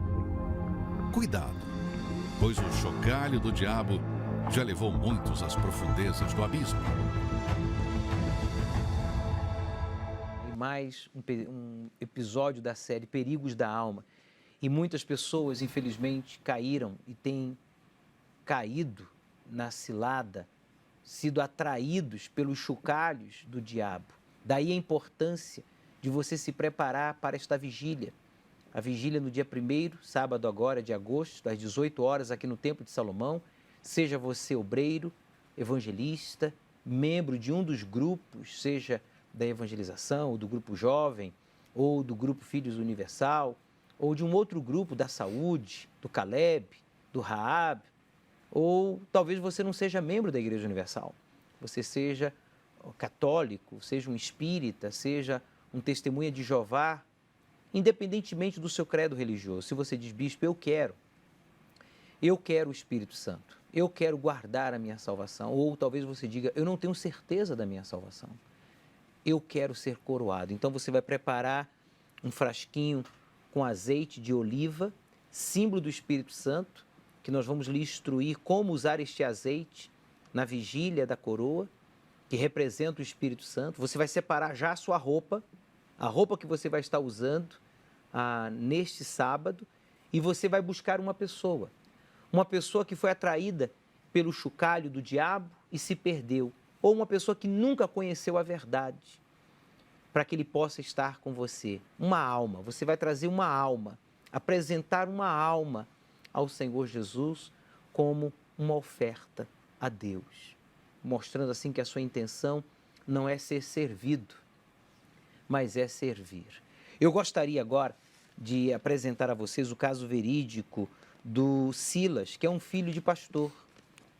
O: Cuidado, pois o chocalho do diabo já levou muitos às profundezas do abismo.
A: E mais um episódio da série Perigos da Alma. E muitas pessoas, infelizmente, caíram e têm caído na cilada, sido atraídos pelos chocalhos do diabo. Daí a importância de você se preparar para esta vigília. A vigília no dia 1º, sábado agora, de agosto, às 18 horas, aqui no Templo de Salomão. Seja você obreiro, evangelista, membro de um dos grupos, seja da evangelização, ou do grupo jovem, ou do grupo Filhos Universal, ou de um outro grupo da saúde, do Caleb, do Raab, ou talvez você não seja membro da Igreja Universal. Você seja católico, seja um espírita, seja um testemunha de Jeová, independentemente do seu credo religioso. Se você diz: bispo, eu quero o Espírito Santo, eu quero guardar a minha salvação. Ou talvez você diga: eu não tenho certeza da minha salvação, eu quero ser coroado. Então você vai preparar um frasquinho com azeite de oliva, símbolo do Espírito Santo, que nós vamos lhe instruir como usar este azeite na vigília da coroa, que representa o Espírito Santo. Você vai separar já a sua roupa, a roupa que você vai estar usando neste sábado, e você vai buscar uma pessoa que foi atraída pelo chocalho do diabo e se perdeu, ou uma pessoa que nunca conheceu a verdade, para que ele possa estar com você. Uma alma, você vai trazer uma alma, apresentar uma alma ao Senhor Jesus como uma oferta a Deus, mostrando assim que a sua intenção não é ser servido, mas é servir. Eu gostaria agora de apresentar a vocês o caso verídico do Silas, que é um filho de pastor.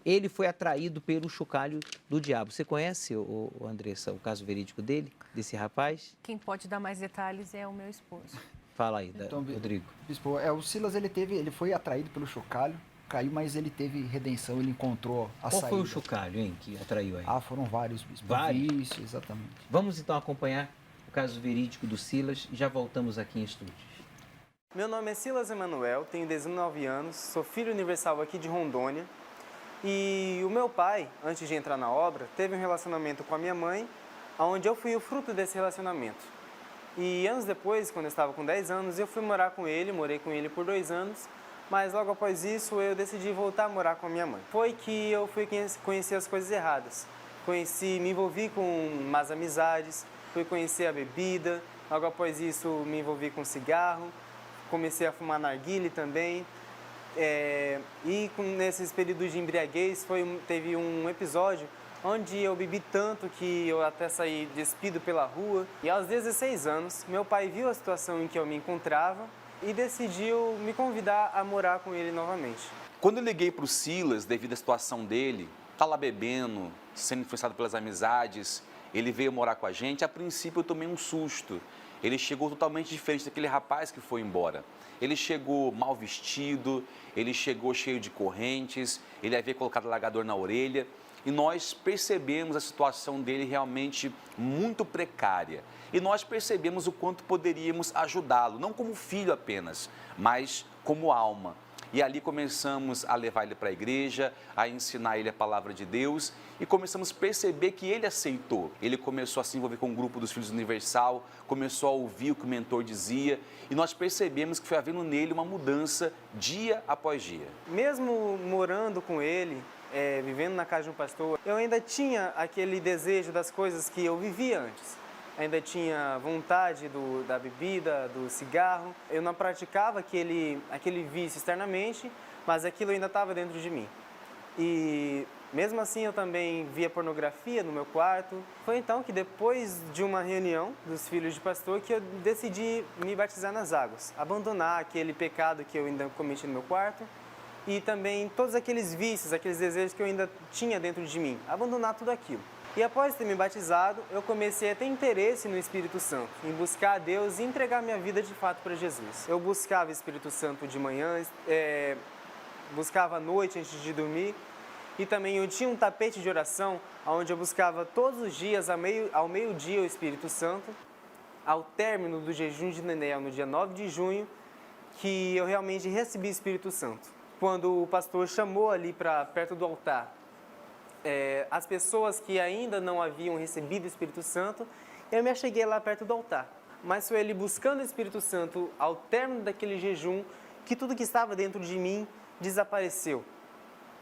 A: Ele foi atraído pelo chocalho do diabo. Você conhece, Andressa, o caso verídico dele, desse rapaz?
B: Quem pode dar mais detalhes é o meu esposo.
A: Fala aí,
C: então,
A: Rodrigo.
C: Bispo, o Silas ele foi atraído pelo chocalho, caiu, mas ele teve redenção, ele encontrou a saída.
A: Qual foi o chocalho, hein, que atraiu aí?
C: Foram vários, bispo.
A: Vários?
C: Isso, exatamente.
A: Vamos então acompanhar o caso verídico do Silas e já voltamos aqui em estúdio.
P: Meu nome é Silas Emanuel, tenho 19 anos, sou filho universal aqui de Rondônia. E o meu pai, antes de entrar na obra, teve um relacionamento com a minha mãe, onde eu fui o fruto desse relacionamento. E anos depois, quando eu estava com 10 anos, eu fui morar com ele, morei com ele por 2 anos, mas logo após isso eu decidi voltar a morar com a minha mãe. Foi que eu fui conhecer as coisas erradas. Me envolvi com más amizades, fui conhecer a bebida, logo após isso me envolvi com cigarro, comecei a fumar narguilé também. Nesses períodos de embriaguez teve um episódio onde eu bebi tanto que eu até saí despido pela rua. E aos 16 anos, meu pai viu a situação em que eu me encontrava e decidiu me convidar a morar com ele novamente.
Q: Quando eu liguei para o Silas, devido à situação dele, tá lá bebendo, sendo influenciado pelas amizades, ele veio morar com a gente, a princípio eu tomei um susto. Ele chegou totalmente diferente daquele rapaz que foi embora. Ele chegou mal vestido, ele chegou cheio de correntes, ele havia colocado largador na orelha e nós percebemos a situação dele realmente muito precária. E nós percebemos o quanto poderíamos ajudá-lo, não como filho apenas, mas como alma. E ali começamos a levar ele para a igreja, a ensinar ele a palavra de Deus e começamos a perceber que ele aceitou. Ele começou a se envolver com o grupo dos Filhos Universal, começou a ouvir o que o mentor dizia e nós percebemos que foi havendo nele uma mudança dia após dia.
P: Mesmo morando com ele, vivendo na casa de um pastor, eu ainda tinha aquele desejo das coisas que eu vivia antes. Ainda tinha vontade da bebida, do cigarro. Eu não praticava aquele vício externamente, mas aquilo ainda estava dentro de mim. E mesmo assim eu também via pornografia no meu quarto. Foi então que depois de uma reunião dos filhos de pastor que eu decidi me batizar nas águas. Abandonar aquele pecado que eu ainda cometi no meu quarto e também todos aqueles vícios, aqueles desejos que eu ainda tinha dentro de mim. Abandonar tudo aquilo. E após ter me batizado, eu comecei a ter interesse no Espírito Santo, em buscar a Deus e entregar minha vida de fato para Jesus. Eu buscava o Espírito Santo de manhã, buscava à noite antes de dormir e também eu tinha um tapete de oração onde eu buscava todos os dias, ao meio-dia, o Espírito Santo. Ao término do jejum de Daniel, no dia 9 de junho, que eu realmente recebi o Espírito Santo. Quando o pastor chamou ali para perto do altar, as pessoas que ainda não haviam recebido o Espírito Santo, eu me acheguei lá perto do altar. Mas foi ele buscando o Espírito Santo ao término daquele jejum que tudo que estava dentro de mim desapareceu.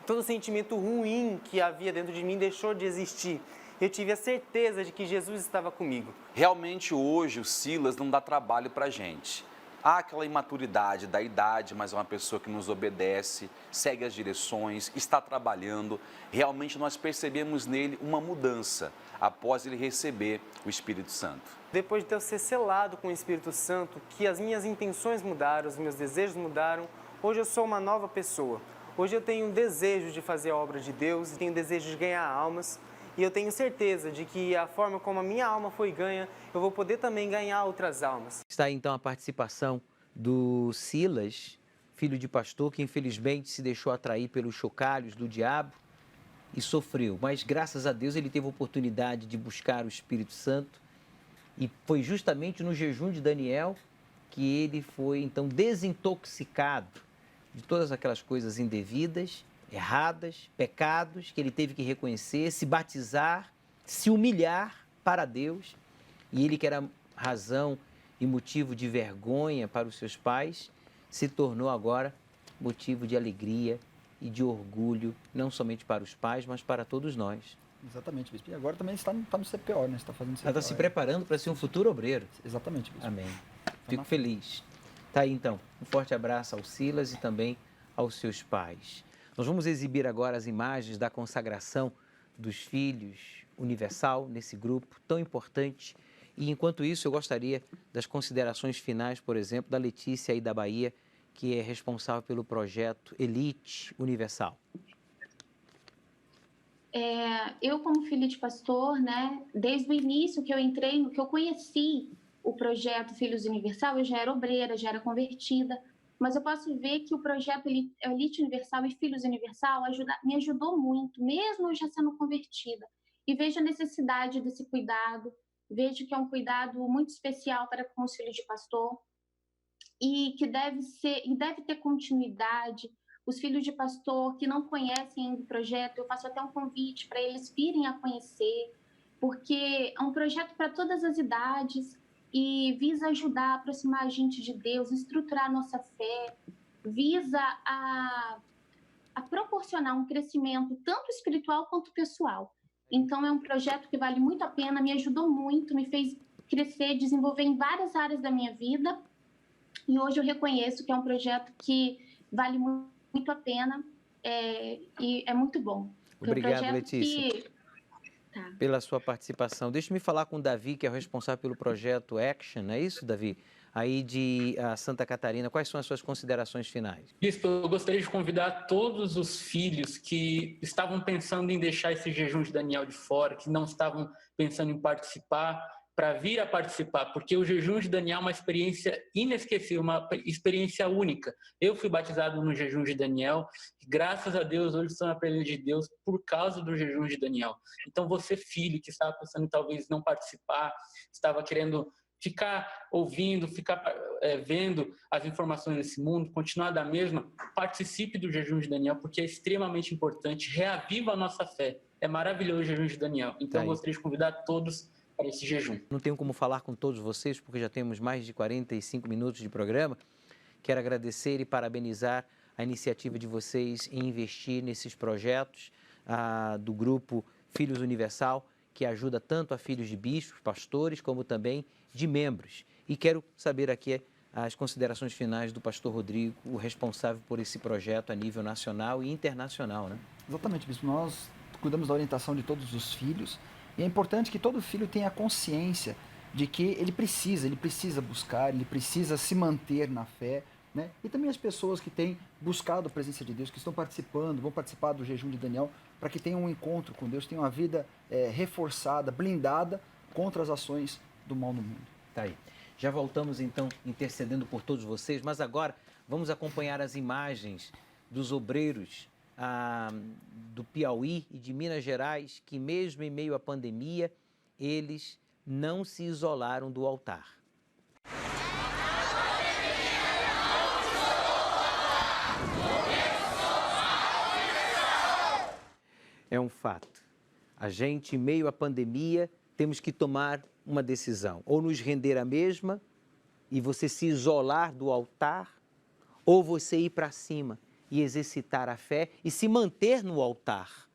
P: Todo sentimento ruim que havia dentro de mim deixou de existir. Eu tive a certeza de que Jesus estava comigo.
Q: Realmente hoje o Silas não dá trabalho para a gente. Há aquela imaturidade da idade, mas é uma pessoa que nos obedece, segue as direções, está trabalhando. Realmente nós percebemos nele uma mudança após ele receber o Espírito Santo.
P: Depois de eu ser selado com o Espírito Santo, que as minhas intenções mudaram, os meus desejos mudaram, hoje eu sou uma nova pessoa. Hoje eu tenho um desejo de fazer a obra de Deus, tenho um desejo de ganhar almas. E eu tenho certeza de que a forma como a minha alma foi ganha, eu vou poder também ganhar outras almas.
A: Está aí então a participação do Silas, filho de pastor, que infelizmente se deixou atrair pelos chocalhos do diabo e sofreu. Mas graças a Deus ele teve a oportunidade de buscar o Espírito Santo e foi justamente no jejum de Daniel que ele foi então desintoxicado de todas aquelas coisas indevidas, erradas, pecados que ele teve que reconhecer, se batizar, se humilhar para Deus. E ele, que era razão e motivo de vergonha para os seus pais, se tornou agora motivo de alegria e de orgulho, não somente para os pais, mas para todos nós.
C: Exatamente, bispo. E agora também está no CPO, né? Está fazendo CPO.
A: Ela está se preparando para ser um futuro obreiro.
C: Exatamente, bispo.
A: Amém. Fico feliz. Tá aí então, um forte abraço ao Silas e também aos seus pais. Nós vamos exibir agora as imagens da consagração dos Filhos Universal nesse grupo tão importante. E enquanto isso, eu gostaria das considerações finais, por exemplo, da Letícia aí da Bahia, que é responsável pelo projeto Elite Universal.
D: Eu, como filha de pastor, né, desde o início que eu entrei, que eu conheci o projeto Filhos Universal, eu já era obreira, já era convertida. Mas eu posso ver que o projeto Elite Universal e Filhos Universal me ajudou muito, mesmo eu já sendo convertida. E vejo a necessidade desse cuidado, vejo que é um cuidado muito especial para com os filhos de pastor e que deve ter continuidade. Os filhos de pastor que não conhecem ainda o projeto, eu faço até um convite para eles virem a conhecer, porque é um projeto para todas as idades, e visa ajudar a aproximar a gente de Deus, estruturar a nossa fé, visa a proporcionar um crescimento tanto espiritual quanto pessoal. Então, é um projeto que vale muito a pena, me ajudou muito, me fez crescer, desenvolver em várias áreas da minha vida. E hoje eu reconheço que é um projeto que vale muito a pena e é muito bom.
A: Obrigado, Letícia. Pela sua participação. Deixa-me falar com o Davi, que é o responsável pelo projeto Action, não é isso, Davi? Aí de Santa Catarina, quais são as suas considerações finais?
J: Bispo, eu gostaria de convidar todos os filhos que estavam pensando em deixar esse jejum de Daniel de fora, que não estavam pensando em participar, para vir a participar, porque o jejum de Daniel é uma experiência inesquecível, uma experiência única. Eu fui batizado no jejum de Daniel, e graças a Deus hoje estou na presença de Deus por causa do jejum de Daniel. Então você, filho, que estava pensando em talvez não participar, estava querendo ficar ouvindo, ficar vendo as informações nesse mundo, continuar da mesma, participe do jejum de Daniel, porque é extremamente importante, reaviva a nossa fé. É maravilhoso o jejum de Daniel. Então eu gostaria de convidar todos para esse jejum.
A: Não tenho como falar com todos vocês, porque já temos mais de 45 minutos de programa. Quero agradecer e parabenizar a iniciativa de vocês em investir nesses projetos do grupo Filhos Universal, que ajuda tanto a filhos de bispos, pastores, como também de membros. E quero saber aqui as considerações finais do pastor Rodrigo, o responsável por esse projeto a nível nacional e internacional, né?
C: Exatamente, bispo. Nós cuidamos da orientação de todos os filhos e é importante que todo filho tenha consciência de que ele precisa buscar, ele precisa se manter na fé, né? E também as pessoas que têm buscado a presença de Deus, que estão participando, vão participar do jejum de Daniel, para que tenham um encontro com Deus, tenham uma vida reforçada, blindada contra as ações do mal no mundo.
A: Tá aí. Já voltamos então intercedendo por todos vocês, mas agora vamos acompanhar as imagens dos obreiros do Piauí e de Minas Gerais, que mesmo em meio à pandemia, eles não se isolaram do altar. É um fato. A gente, em meio à pandemia, temos que tomar uma decisão. Ou nos render à mesma e você se isolar do altar, ou você ir para cima e exercitar a fé e se manter no altar,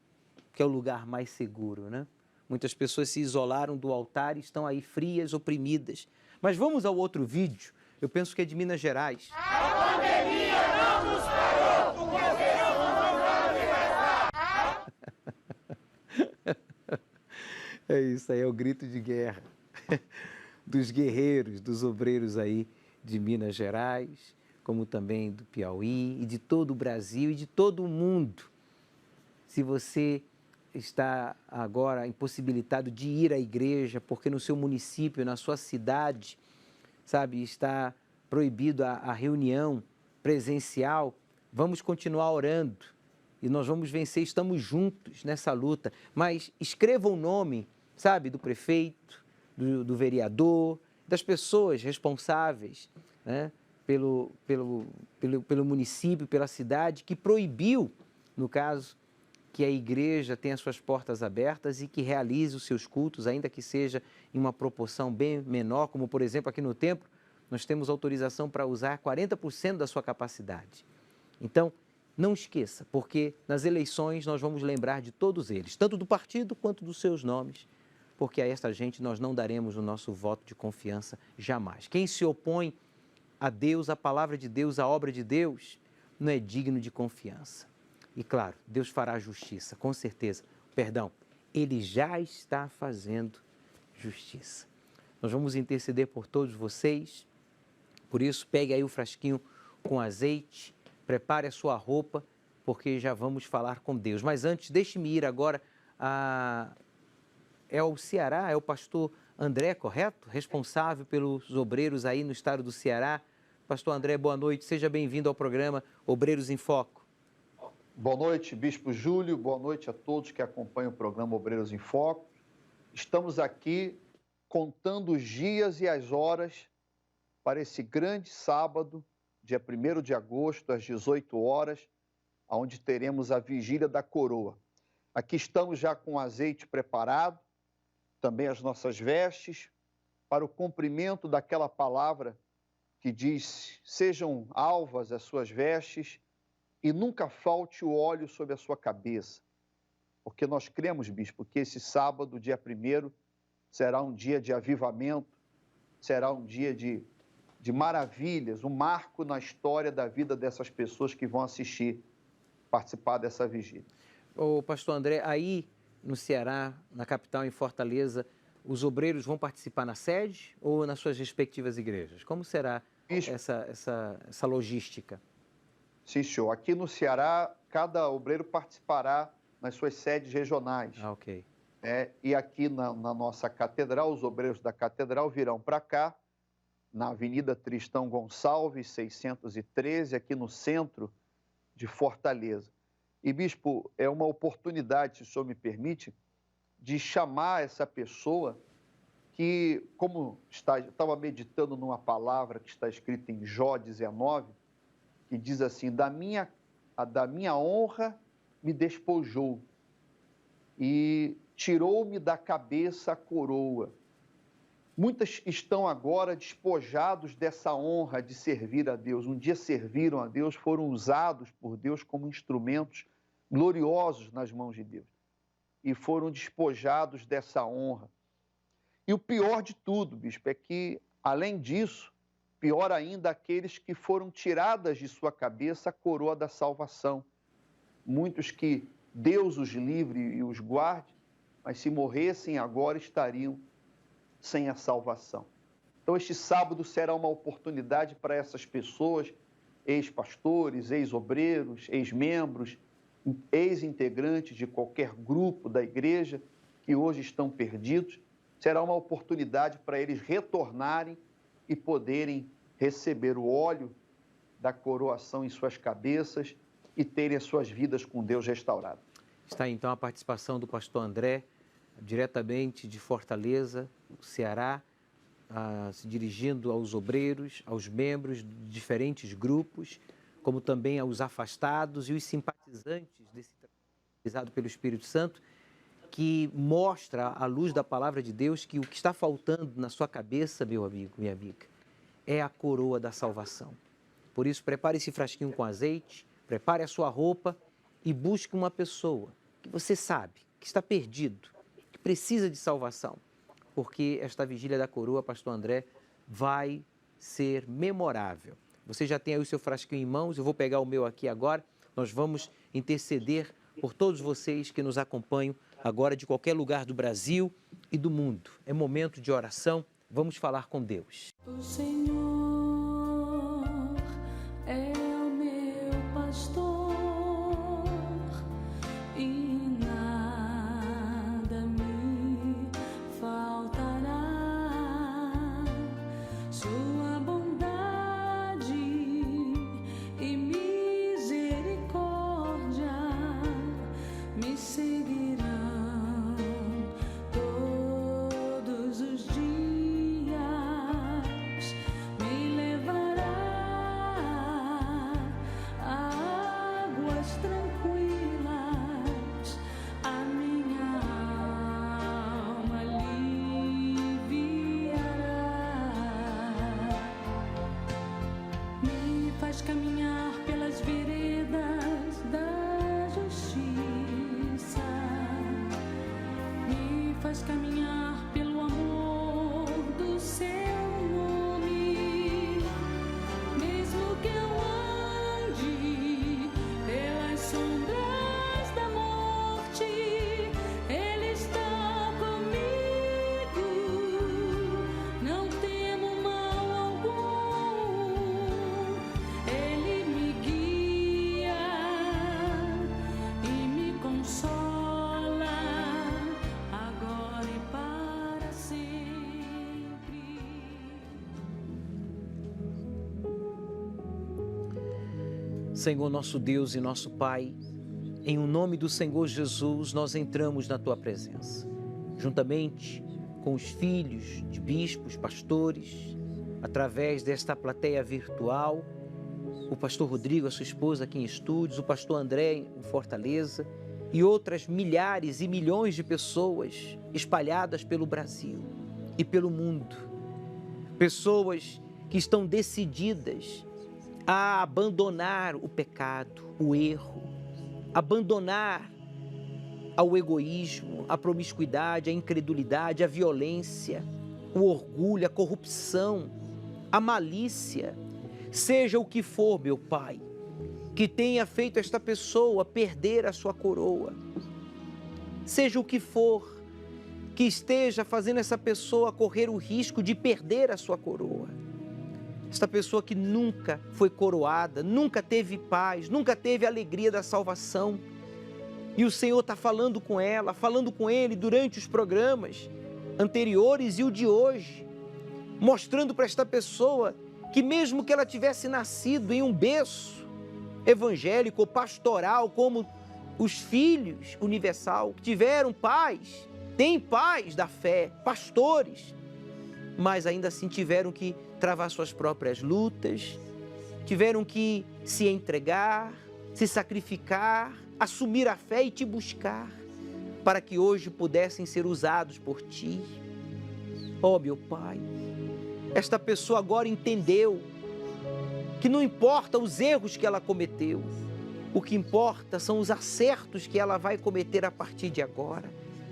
A: que é o lugar mais seguro, né? Muitas pessoas se isolaram do altar e estão aí frias, oprimidas. Mas vamos ao outro vídeo, eu penso que é de Minas Gerais.
R: A pandemia não nos parou, porque Deus nos vai.
A: É isso aí, é o grito de guerra dos guerreiros, dos obreiros aí de Minas Gerais, como também do Piauí e de todo o Brasil e de todo o mundo. Se você está agora impossibilitado de ir à igreja, porque no seu município, na sua cidade, sabe, está proibido a reunião presencial, vamos continuar orando e nós vamos vencer, estamos juntos nessa luta. Mas escreva o nome, sabe, do prefeito, do vereador, das pessoas responsáveis, né, pelo município, pela cidade, que proibiu, no caso, que a igreja tenha suas portas abertas e que realize os seus cultos, ainda que seja em uma proporção bem menor, como, por exemplo, aqui no templo, nós temos autorização para usar 40% da sua capacidade. Então, não esqueça, porque nas eleições nós vamos lembrar de todos eles, tanto do partido quanto dos seus nomes, porque a esta gente nós não daremos o nosso voto de confiança jamais. Quem se opõe a Deus, a palavra de Deus, a obra de Deus, não é digno de confiança. E claro, Deus fará justiça, com certeza. Perdão, Ele já está fazendo justiça. Nós vamos interceder por todos vocês. Por isso, pegue aí o frasquinho com azeite, prepare a sua roupa, porque já vamos falar com Deus. Mas antes, deixe-me ir agora ao Ceará, é o pastor André, correto? Responsável pelos obreiros aí no estado do Ceará. Pastor André, boa noite, seja bem-vindo ao programa Obreiros em Foco.
S: Boa noite, Bispo Júlio, boa noite a todos que acompanham o programa Obreiros em Foco. Estamos aqui contando os dias e as horas para esse grande sábado, dia 1º de agosto, às 18 horas, onde teremos a Vigília da Coroa. Aqui estamos já com o azeite preparado, também as nossas vestes, para o cumprimento daquela palavra que diz: sejam alvas as suas vestes e nunca falte o óleo sobre a sua cabeça. Porque nós cremos, bispo, que esse sábado, dia 1º, será um dia de avivamento, será um dia de maravilhas, um marco na história da vida dessas pessoas que vão assistir, participar dessa vigília.
A: Ô, pastor André, aí no Ceará, na capital, em Fortaleza, os obreiros vão participar na sede ou nas suas respectivas igrejas? Como será essa logística?
S: Sim, senhor. Aqui no Ceará, cada obreiro participará nas suas sedes regionais.
A: Ah, ok.
S: E aqui na nossa catedral, os obreiros da catedral virão para cá, na Avenida Tristão Gonçalves, 613, aqui no centro de Fortaleza. E, bispo, é uma oportunidade, se o senhor me permite, de chamar essa pessoa que, como estava meditando numa palavra que está escrita em Jó 19, que diz assim, da minha honra me despojou e tirou-me da cabeça a coroa. Muitas estão agora despojados dessa honra de servir a Deus. Um dia serviram a Deus, foram usados por Deus como instrumentos gloriosos nas mãos de Deus. E foram despojados dessa honra. E o pior de tudo, bispo, é que, além disso, pior ainda, aqueles que foram tiradas de sua cabeça a coroa da salvação. Muitos que Deus os livre e os guarde, mas se morressem agora estariam sem a salvação. Então, este sábado será uma oportunidade para essas pessoas, ex-pastores, ex-obreiros, ex-membros, ex-integrantes de qualquer grupo da igreja que hoje estão perdidos. Será uma oportunidade para eles retornarem e poderem receber o óleo da coroação em suas cabeças e terem as suas vidas com Deus restauradas.
A: Está então a participação do pastor André, diretamente de Fortaleza, Ceará, se dirigindo aos obreiros, aos membros de diferentes grupos, como também aos afastados e os simpatizantes desse trabalho realizado pelo Espírito Santo, que mostra à luz da palavra de Deus que o que está faltando na sua cabeça, meu amigo, minha amiga, é a coroa da salvação. Por isso, prepare esse frasquinho com azeite, prepare a sua roupa e busque uma pessoa que você sabe que está perdido, que precisa de salvação, porque esta vigília da coroa, pastor André, vai ser memorável. Você já tem aí o seu frasquinho em mãos, eu vou pegar o meu aqui agora, nós vamos interceder por todos vocês que nos acompanham agora de qualquer lugar do Brasil e do mundo. É momento de oração, vamos falar com Deus.
T: O Senhor é o meu pastor e nada me faltará. Sua bondade e misericórdia me seguirão todos os dias, me levará a águas tranquilas, a minha alma aliviará, me faz caminhar pelas veredas da justiça, me faz caminhar pelo amor do seu nome, mesmo que eu ande pelas sombras da morte, Ele está comigo, não temo mal algum, Ele me guia e me consola, agora e para sempre.
A: Senhor nosso Deus e nosso Pai, em o nome do Senhor Jesus, nós entramos na Tua presença, juntamente com os filhos de bispos, pastores, através desta plateia virtual, o pastor Rodrigo, a sua esposa aqui em estúdios, o pastor André em Fortaleza e outras milhares e milhões de pessoas espalhadas pelo Brasil e pelo mundo. Pessoas que estão decididas a abandonar o pecado, o erro, abandonar ao egoísmo, a promiscuidade, a incredulidade, a violência, o orgulho, a corrupção, a malícia, seja o que for, meu Pai, que tenha feito esta pessoa perder a sua coroa, seja o que for que esteja fazendo essa pessoa correr o risco de perder a sua coroa. Esta pessoa que nunca foi coroada, nunca teve paz, nunca teve a alegria da salvação, E o Senhor está falando com ela, falando com ele durante os programas anteriores e o de hoje, mostrando para esta pessoa que mesmo que ela tivesse nascido em um berço evangélico ou pastoral, como os filhos universal, que tiveram pais, têm pais da fé, pastores, mas ainda assim tiveram que travar suas próprias lutas, tiveram que se entregar, se sacrificar, assumir a fé e te buscar, para que hoje pudessem ser usados por ti. Oh, meu Pai, esta pessoa agora entendeu que não importa os erros que ela cometeu, o que importa são os acertos que ela vai cometer a partir de agora.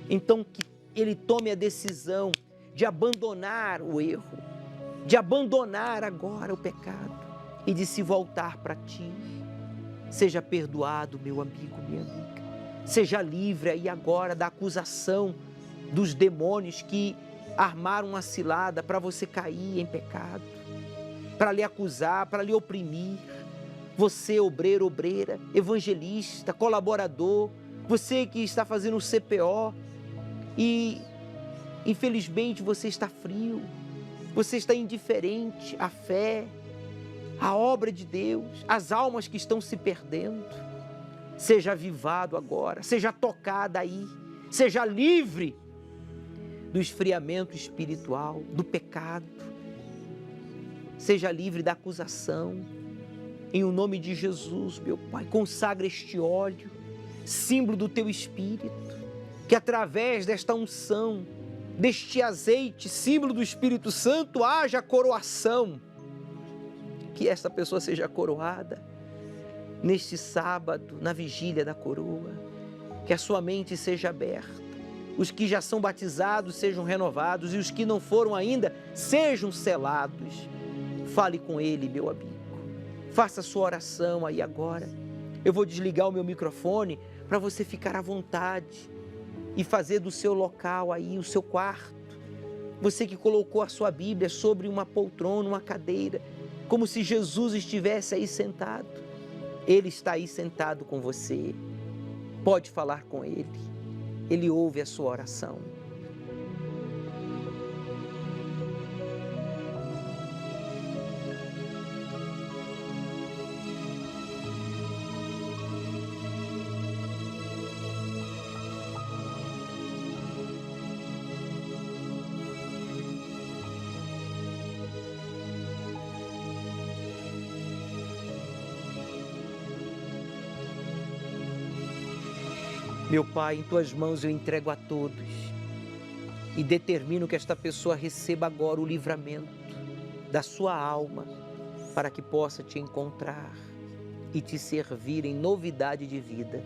A: Então, que ele tome a decisão de abandonar o erro, de abandonar agora o pecado e de se voltar para ti. Seja perdoado, meu amigo, minha amiga. Seja livre aí agora da acusação dos demônios que armaram uma cilada para você cair em pecado, para lhe acusar, para lhe oprimir. Você, obreiro, obreira, evangelista, colaborador, você que está fazendo o CPO e, infelizmente, você está frio, você está indiferente à fé, à obra de Deus, às almas que estão se perdendo. Seja avivado agora, seja tocado aí, seja livre do esfriamento espiritual, do pecado, seja livre da acusação. Em o nome de Jesus, meu Pai, consagra este óleo, símbolo do Teu Espírito, que através desta unção, deste azeite, símbolo do Espírito Santo, haja coroação, que esta pessoa seja coroada neste sábado, na vigília da coroa, que a sua mente seja aberta, os que já são batizados sejam renovados e os que não foram ainda sejam selados. Fale com ele, meu amigo. Faça a sua oração aí agora. Eu vou desligar o meu microfone para você ficar à vontade e fazer do seu local aí, o seu quarto. Você que colocou a sua Bíblia sobre uma poltrona, uma cadeira, como se Jesus estivesse aí sentado. Ele está aí sentado com você. Pode falar com ele. Ele ouve a sua oração. Meu Pai, em Tuas mãos eu entrego a todos e determino que esta pessoa receba agora o livramento da sua alma para que possa Te encontrar e Te servir em novidade de vida.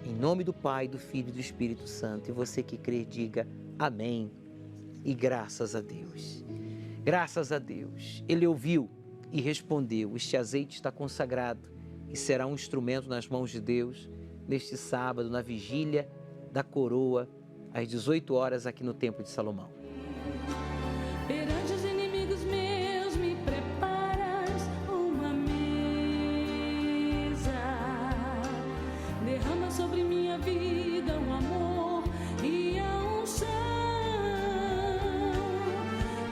A: Em nome do Pai, do Filho e do Espírito Santo. E você que crê, diga amém e graças a Deus. Graças a Deus. Ele ouviu e respondeu. Este azeite está consagrado e será um instrumento nas mãos de Deus neste sábado, na vigília da coroa, às 18 horas, aqui no Templo de Salomão.
T: Perante os inimigos meus, me preparas uma mesa. Derrama sobre minha vida o amor e a unção.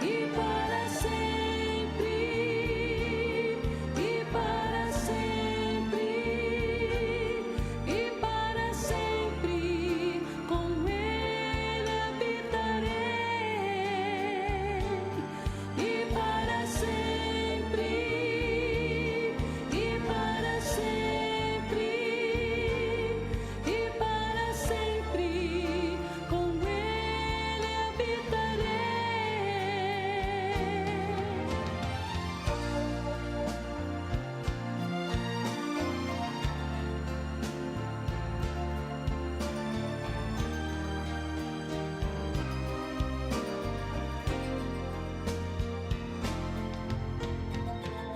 T: E para sempre, e para sempre, e para sempre, com Ele habitarei. E para sempre, e para sempre, e para sempre, com Ele habitarei.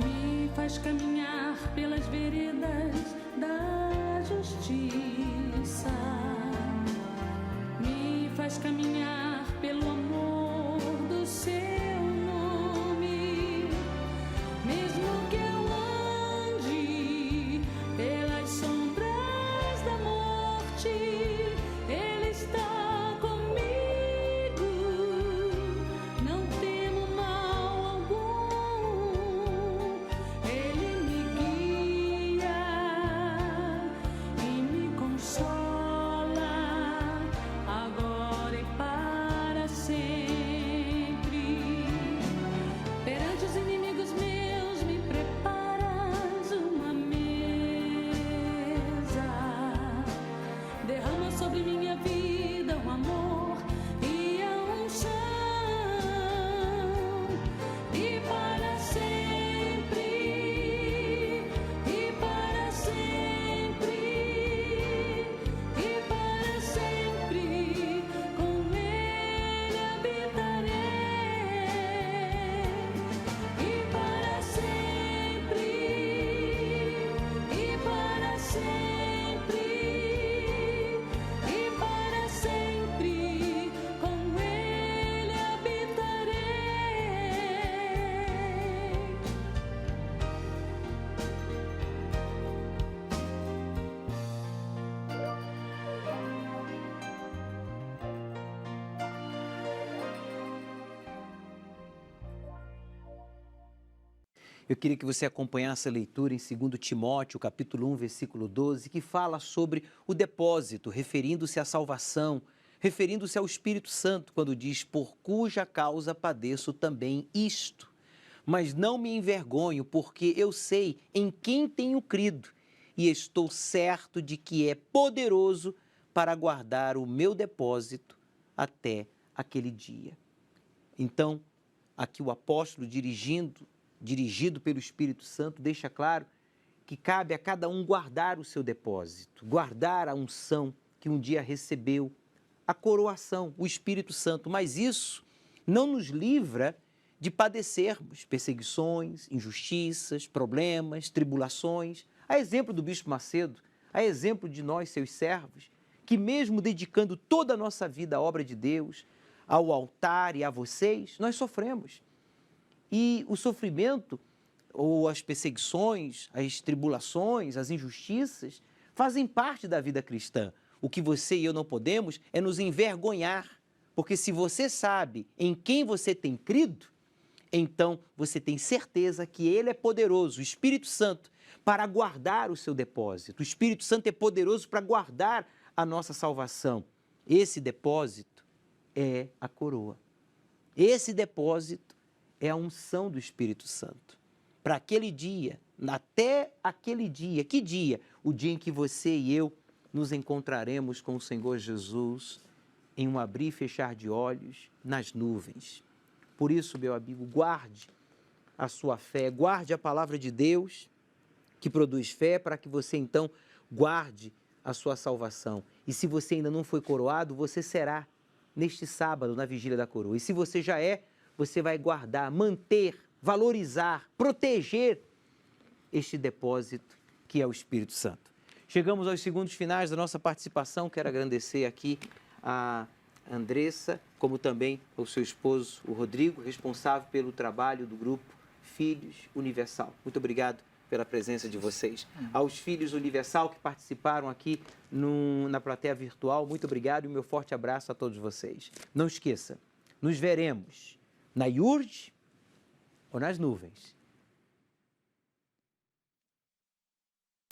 T: Me faz caminhar pelas veredas da justiça. Me faz caminhar pelo amor do Seu nome. Mesmo que eu ande pelas sombras da morte,
A: Eu queria que você acompanhasse a leitura em 2 Timóteo, capítulo 1, versículo 12, que fala sobre o depósito, referindo-se à salvação, referindo-se ao Espírito Santo, quando diz, por cuja causa padeço também isto. Mas não me envergonho, porque eu sei em quem tenho crido e estou certo de que é poderoso para guardar o meu depósito até aquele dia. Então, aqui o apóstolo dirigido pelo Espírito Santo, deixa claro que cabe a cada um guardar o seu depósito, guardar a unção que um dia recebeu, a coroação, o Espírito Santo. Mas isso não nos livra de padecermos perseguições, injustiças, problemas, tribulações. A exemplo do Bispo Macedo, a exemplo de nós, seus servos, que mesmo dedicando toda a nossa vida à obra de Deus, ao altar e a vocês, nós sofremos. E o sofrimento, ou as perseguições, as tribulações, as injustiças, fazem parte da vida cristã. O que você e eu não podemos é nos envergonhar, porque se você sabe em quem você tem crido, então você tem certeza que Ele é poderoso, o Espírito Santo, para guardar o seu depósito. O Espírito Santo é poderoso para guardar a nossa salvação. Esse depósito é a coroa. Esse depósito é a unção do Espírito Santo. Para aquele dia, até aquele dia, que dia? O dia em que você e eu nos encontraremos com o Senhor Jesus em um abrir e fechar de olhos nas nuvens. Por isso, meu amigo, guarde a sua fé, guarde a palavra de Deus que produz fé para que você então guarde a sua salvação. E se você ainda não foi coroado, você será neste sábado na Vigília da Coroa. E se você já é, você vai guardar, manter, valorizar, proteger este depósito que é o Espírito Santo. Chegamos aos segundos finais da nossa participação. Quero agradecer aqui a Andressa, como também ao seu esposo, o Rodrigo, responsável pelo trabalho do grupo Filhos Universal. Muito obrigado pela presença de vocês. Aos Filhos Universal que participaram aqui na plateia virtual, muito obrigado e o meu forte abraço a todos vocês. Não esqueça, nos veremos na IURD ou nas nuvens,